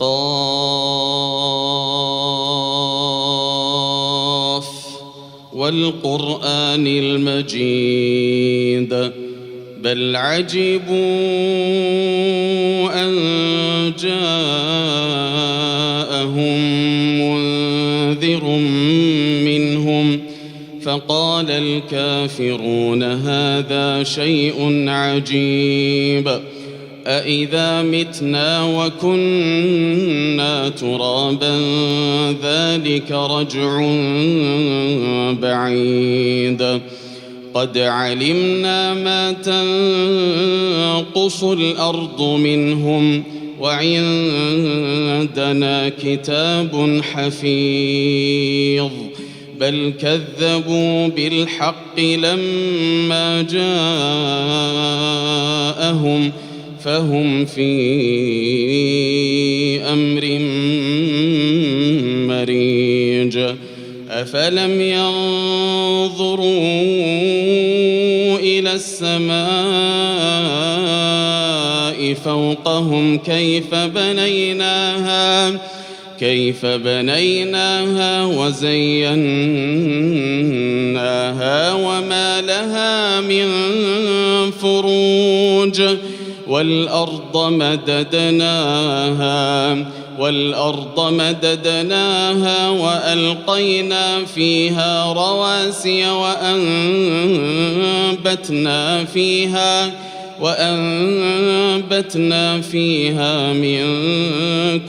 قاف والقرآن المجيد بل عجبوا أن جاءهم منذر منهم فقال الكافرون هذا شيء عجيب أإذا متنا وكنا ترابا ذلك رجع بعيد قد علمنا ما تنقص الأرض منهم وعندنا كتاب حفيظ بل كذبوا بالحق لما جاءهم فهم في أمر مريج أفلم ينظروا إلى السماء فوقهم كيف بنيناها وزيناها وما لها من فروج والأرض مددناها وألقينا فيها رواسي وأنبتنا فيها من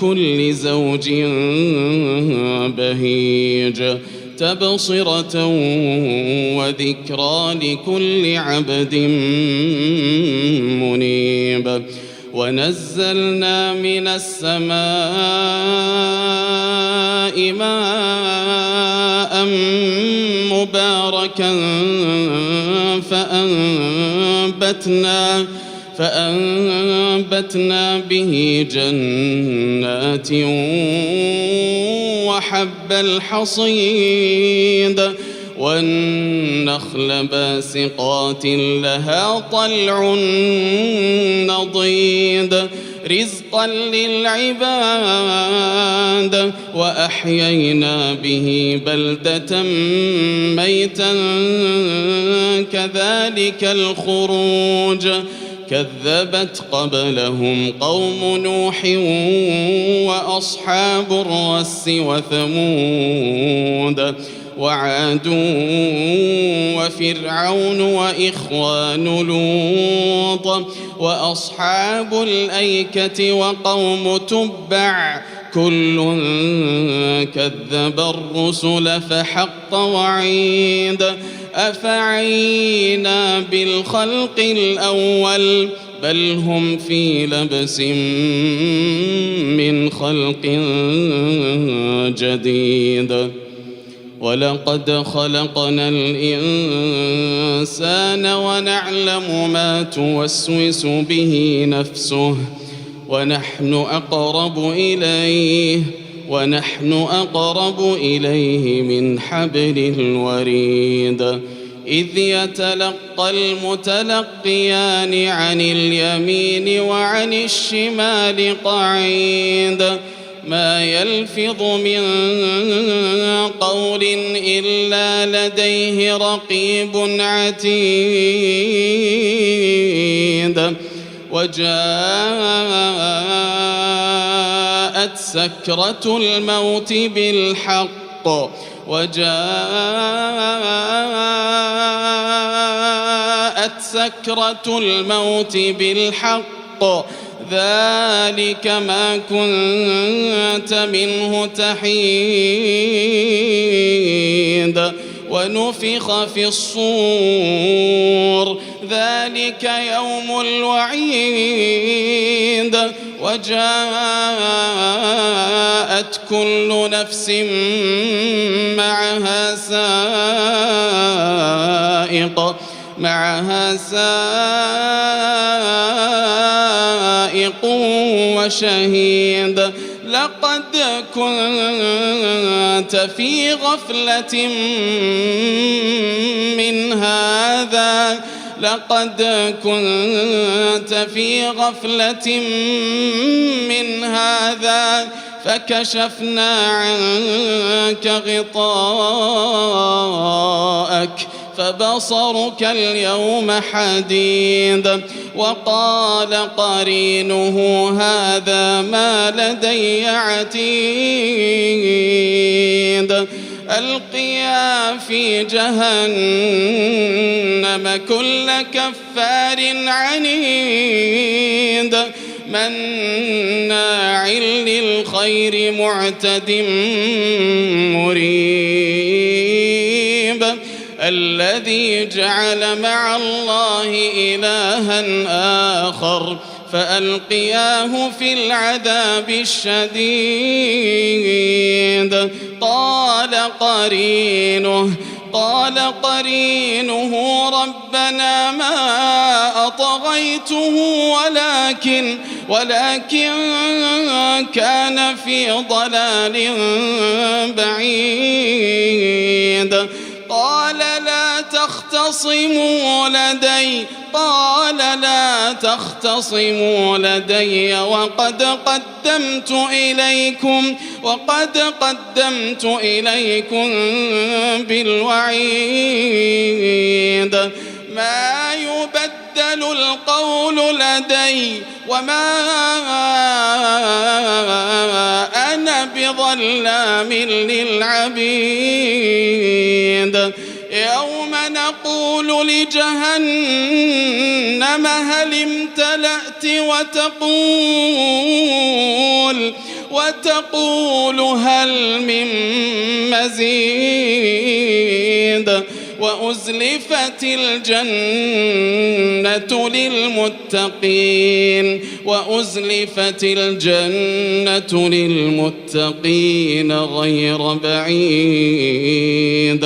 كل زوج بهيج تبصرة وذكرى لكل عبد منيب ونزلنا من السماء ماء مباركا فأنبتنا به جنات وحب الحصيد والنخل باسقات لها طلع نضيد رزقا للعباد وأحيينا به بلدة ميتا كذلك الخروج كذبت قبلهم قوم نوح وأصحاب الرس وثمود وعاد وفرعون وإخوان لوط وأصحاب الأيكة وقوم تبع كل كذب الرسل فحق وعيد أفعينا بالخلق الأول بل هم في لبس من خلق جديد ولقد خلقنا الإنسان ونعلم ما توسوس به نفسه ونحن أقرب إليه من حبل الوريد إذ يتلقى المتلقيان عن اليمين وعن الشمال قعيد ما يلفظ من قول إلا لديه رقيب عتيد وجاءت سكرة الموت بالحق ذلك ما كنت منه تحيد ونفخ في الصور ذلك يوم الوعيد وجاءت كل نفس معها سائق وشهيد لقد كنت في غفلة من هذا لقد كنت في غفلة من هذا فكشفنا عنك غطاءك فبصرك اليوم حديد. وقال قرينه هذا ما لدي عتيد. ألقيا في جهنم كل كفار عنيد مناع للخير معتد مريب. الذي جعل مع الله إلها آخر فألقياه في العذاب الشديد. قال قرينه ربنا ما أطغيته ولكن كان في ضلال بعيد. قال لا تختصموا لدي وقد قدمت إليكم بالوعيد. ما يبدل القول لدي وما أنا بظلام للعبيد. يوم نقول لجهنم هل امتلأت وتقول هل من مزيد. وأزلفت الجنة للمتقين غير بعيد.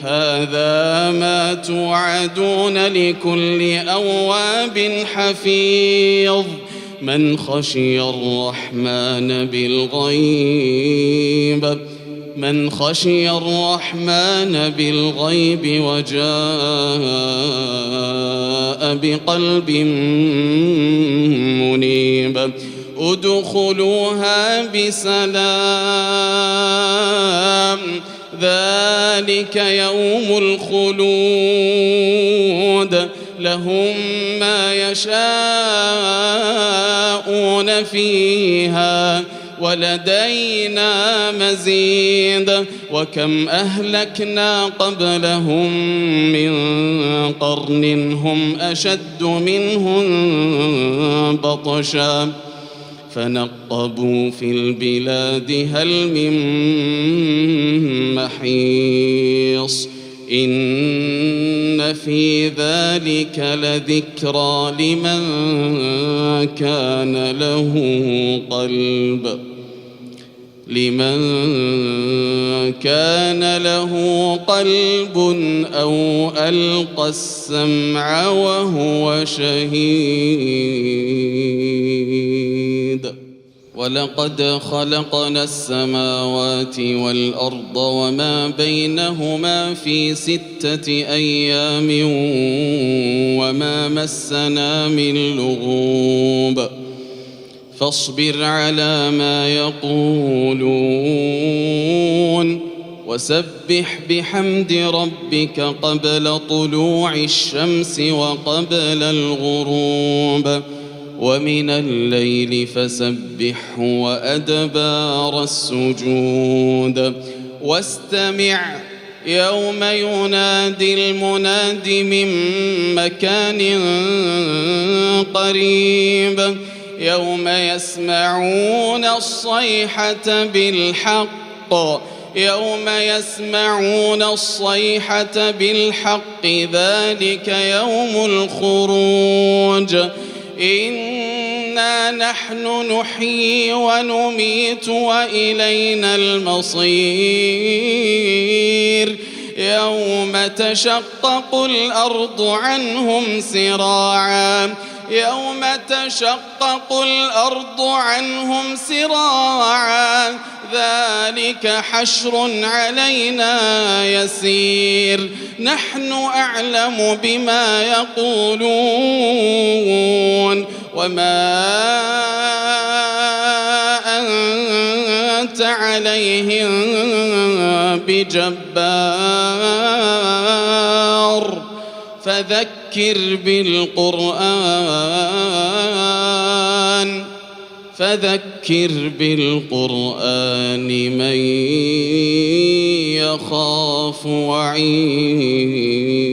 هذا ما توعدون لكل أواب حفيظ. من خشي الرحمن بالغيب وجاء بقلب منيب. ادخلوها بسلام ذلك يوم الخلود لهم ما يشاءون فيها ولدينا مزيد. وكم أهلكنا قبلهم من قرن هم أشد منهم بطشا فنقبوا في البلاد هل من محيص. إن في ذلك لذكرى لمن كان له قلب أو ألقى السمع وهو شهيد. ولقد خلقنا السماوات والأرض وما بينهما في 6 أيام وما مسنا من لغوب. فاصبر على ما يقولون وسبح بحمد ربك قبل طلوع الشمس وقبل الغروب ومن الليل فسبحه وأدبار السجود. واستمع يوم ينادي المناد من مكان قريب يوم يسمعون الصيحة بالحق ذلك يوم الخروج. إنا نحن نحيي ونميت وإلينا المصير. يوم تشقق الأرض عنهم سراعا يوم تشقق الأرض عنهم سراعا ذلك حشر علينا يسير نحن أعلم بما يقولون وما أنت عليهم بجبار فذكر بالقرآن من يخاف وعيد.